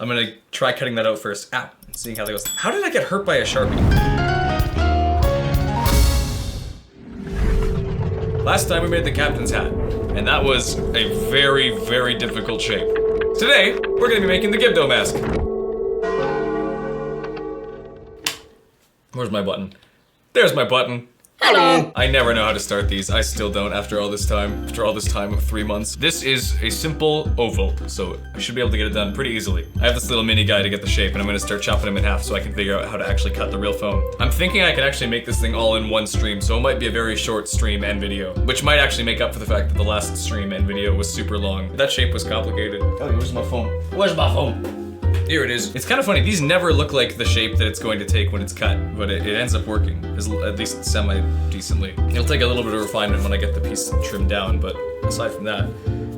I'm gonna try cutting that out first. Ow, seeing how that goes. How did I get hurt by a Sharpie? Last time we made the captain's hat, and that was a very, very difficult shape. Today, we're gonna be making the Gibdo Mask. Where's my button? There's my button. Hello! I never know how to start these. I still don't after all this time. After all this time of 3 months. This is a simple oval, so I should be able to get it done pretty easily. I have this little mini guy to get the shape, and I'm gonna start chopping him in half so I can figure out how to actually cut the real foam. I'm thinking I can actually make this thing all in one stream, so it might be a very short stream and video, which might actually make up for the fact that the last stream and video was super long. That shape was complicated. Oh, where's my foam? Where's my foam? Here it is. It's kind of funny, these never look like the shape that it's going to take when it's cut, but it ends up working, at least semi-decently. It'll take a little bit of refinement when I get the piece trimmed down, but aside from that,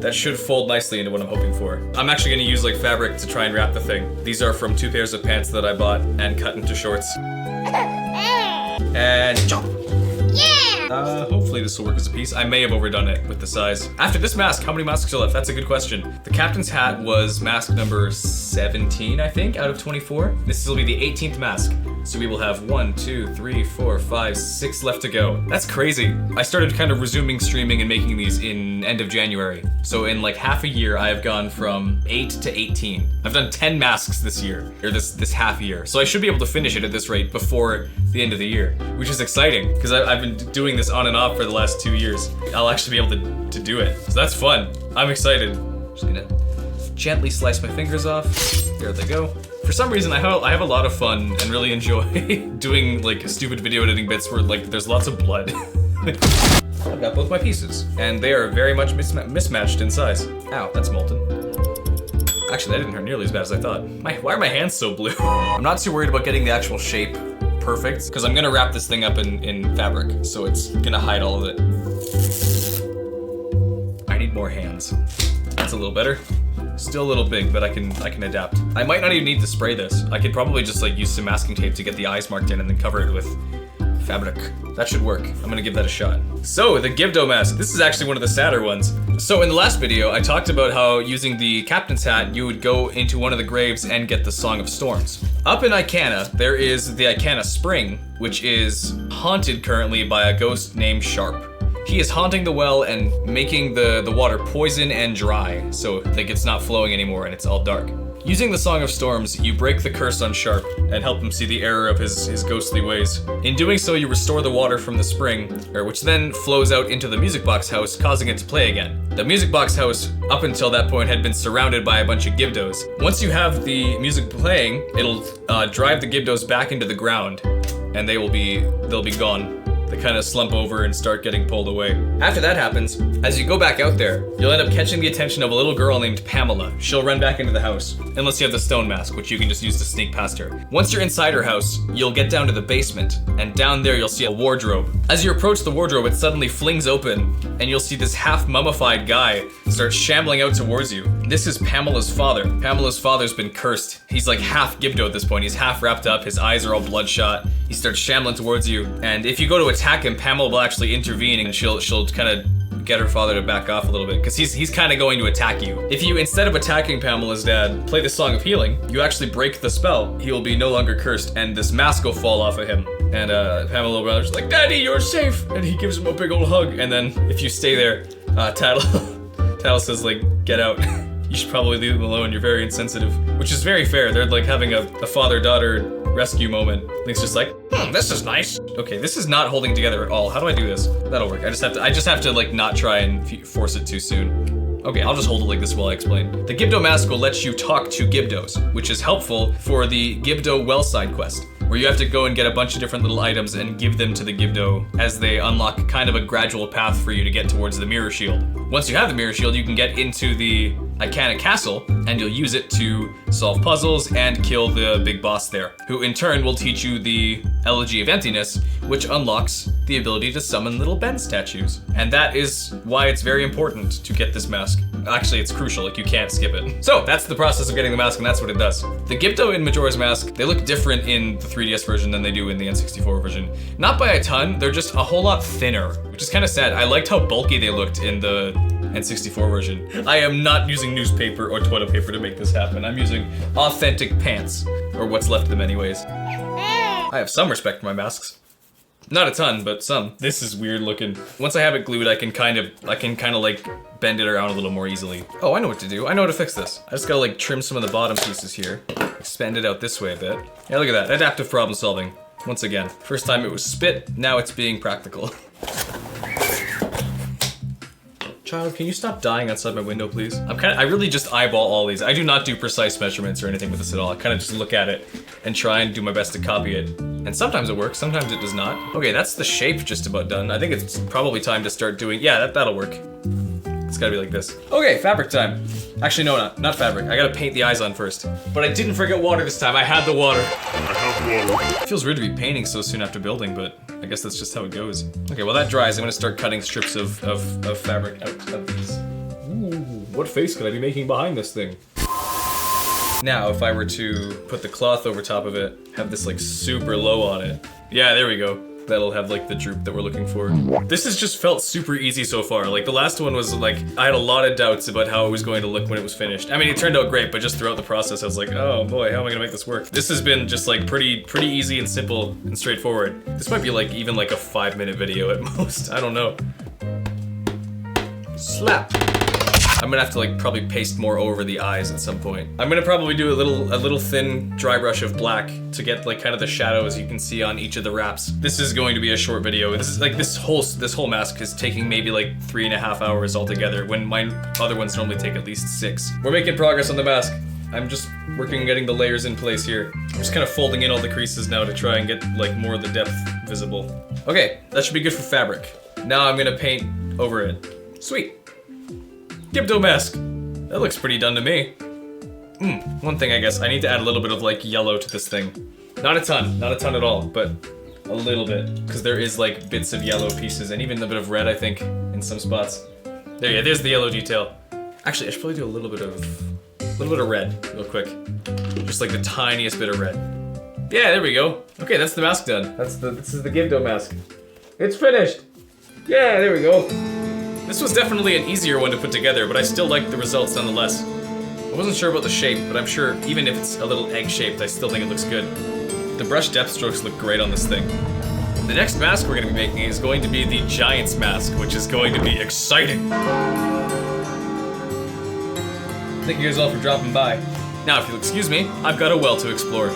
that should fold nicely into what I'm hoping for. I'm actually gonna use like fabric to try and wrap the thing. These are from 2 pairs of pants that I bought and cut into shorts. And jump! Hopefully this will work as a piece. I may have overdone it with the size. After this mask, how many masks are left? That's a good question. The captain's hat was mask number 17, I think, out of 24. This will be the 18th mask. So we will have 1, 2, 3, 4, 5, 6 left to go. That's crazy. I started kind of resuming streaming and making these in end of January. So in like half a year, I have gone from 8 to 18. I've done 10 masks this year, or this half year. So I should be able to finish it at this rate before the end of the year, which is exciting because I've been doing this on and off for the last 2 years. I'll actually be able to do it. So that's fun. I'm excited. Just gonna gently slice my fingers off. There they go. For some reason, I have a lot of fun and really enjoy doing like stupid video editing bits where like there's lots of blood. I've got both my pieces, and they are very much mismatched in size. Ow, that's molten. Actually, that didn't hurt nearly as bad as I thought. Why are my hands so blue? I'm not too worried about getting the actual shape perfect, because I'm gonna wrap this thing up in fabric, so it's gonna hide all of it. I need more hands. That's a little better. Still a little big, but I can adapt. I might not even need to spray this. I could probably just like use some masking tape to get the eyes marked in and then cover it with fabric. That should work. I'm gonna give that a shot. So, the Gibdo Mask. This is actually one of the sadder ones. So in the last video, I talked about how using the captain's hat, you would go into one of the graves and get the Song of Storms. Up in Icana, there is the Icana Spring, which is haunted currently by a ghost named Sharp. He is haunting the well and making the water poison and dry, so like it's not flowing anymore and it's all dark. Using the Song of Storms, you break the curse on Sharp and help him see the error of his ghostly ways. In doing so, you restore the water from the spring, which then flows out into the music box house, causing it to play again. The music box house, up until that point, had been surrounded by a bunch of Gibdos. Once you have the music playing, it'll drive the Gibdos back into the ground, and they'll be gone. They kind of slump over and start getting pulled away. After that happens, as you go back out there, you'll end up catching the attention of a little girl named Pamela. She'll run back into the house, unless you have the stone mask, which you can just use to sneak past her. Once you're inside her house, you'll get down to the basement, and down there you'll see a wardrobe. As you approach the wardrobe, it suddenly flings open, and you'll see this half-mummified guy start shambling out towards you. This is Pamela's father. Pamela's father's been cursed. He's like half Gibdo at this point. He's half wrapped up, his eyes are all bloodshot. He starts shambling towards you, and if you go to attack him, Pamela will actually intervene and she'll kind of get her father to back off a little bit, because he's kind of going to attack you. If you, instead of attacking Pamela's dad, play the Song of Healing, you actually break the spell. He will be no longer cursed, and this mask will fall off of him. And Pamela's brother's like, "Daddy, you're safe!" And he gives him a big old hug, and then if you stay there, Tattle says like, "Get out." You should probably leave them alone, you're very insensitive. Which is very fair, they're like having a father-daughter rescue moment. And he's just like, this is nice. Okay, this is not holding together at all. How do I do this? That'll work. I just have to like not try and force it too soon. Okay, I'll just hold it like this while I explain. The Gibdo Mask will let you talk to Gibdos, which is helpful for the Gibdo Well side quest, where you have to go and get a bunch of different little items and give them to the Gibdo as they unlock kind of a gradual path for you to get towards the Mirror Shield. Once you have the Mirror Shield, you can get into the Icana Castle, and you'll use it to solve puzzles and kill the big boss there, who in turn will teach you the Elegy of Emptiness, which unlocks the ability to summon little Ben statues. And that is why it's very important to get this mask. Actually, it's crucial, like you can't skip it. So that's the process of getting the mask, and that's what it does. The Gibdo in Majora's Mask, they look different in the 3DS version than they do in the N64 version. Not by a ton, they're just a whole lot thinner, which is kind of sad. I liked how bulky they looked in the N64 version. I am not using newspaper or toilet paper to make this happen. I'm using authentic pants, or what's left of them anyways. I have some respect for my masks. Not a ton, but some. This is weird looking. Once I have it glued, I can kind of like bend it around a little more easily. Oh, I know what to do. I know how to fix this. I just gotta like trim some of the bottom pieces here. Expand it out this way a bit. Yeah, look at that. Adaptive problem solving. Once again. First time it was spit, now it's being practical. Child, can you stop dying outside my window, please? I really just eyeball all these. I do not do precise measurements or anything with this at all. I kind of just look at it and try and do my best to copy it. And sometimes it works, sometimes it does not. Okay, that's the shape just about done. I think it's probably time to start doing, yeah, that'll work. It's gotta be like this. Okay, fabric time. Actually, no, not fabric. I gotta paint the eyes on first. But I didn't forget water this time. I had the water. It feels weird to be painting so soon after building, but I guess that's just how it goes. Okay, while that dries, I'm gonna start cutting strips of fabric out of these. Ooh, what face could I be making behind this thing? Now, if I were to put the cloth over top of it, have this like super low on it. Yeah, there we go. That'll have like the droop that we're looking for. This has just felt super easy so far. Like the last one was like, I had a lot of doubts about how it was going to look when it was finished. I mean, it turned out great, but just throughout the process, I was like, oh boy, how am I gonna make this work? This has been just like pretty easy and simple and straightforward. This might be like even like a 5-minute video at most. I don't know. Slap. I'm gonna have to like probably paste more over the eyes at some point. I'm gonna probably do a little thin dry brush of black to get like kind of the shadows you can see on each of the wraps. This is going to be a short video. This is like this whole mask is taking maybe like 3.5 hours altogether when my other ones normally take at least 6. We're making progress on the mask. I'm just working on getting the layers in place here. I'm just kind of folding in all the creases now to try and get like more of the depth visible. Okay, that should be good for fabric. Now I'm gonna paint over it. Sweet. Gibdo Mask. That looks pretty done to me. One thing I guess, I need to add a little bit of like yellow to this thing. Not a ton at all, but a little bit. Because there is like bits of yellow pieces and even a bit of red, I think, in some spots. There's the yellow detail. Actually, I should probably do a little bit of red, real quick. Just like the tiniest bit of red. Yeah, there we go. Okay, that's the mask done. This is the Gibdo Mask. It's finished. Yeah, there we go. This was definitely an easier one to put together, but I still like the results nonetheless. I wasn't sure about the shape, but I'm sure even if it's a little egg-shaped, I still think it looks good. The brush depth strokes look great on this thing. The next mask we're going to be making is going to be the Giant's Mask, which is going to be exciting. Thank you guys all for dropping by. Now, if you'll excuse me, I've got a well to explore.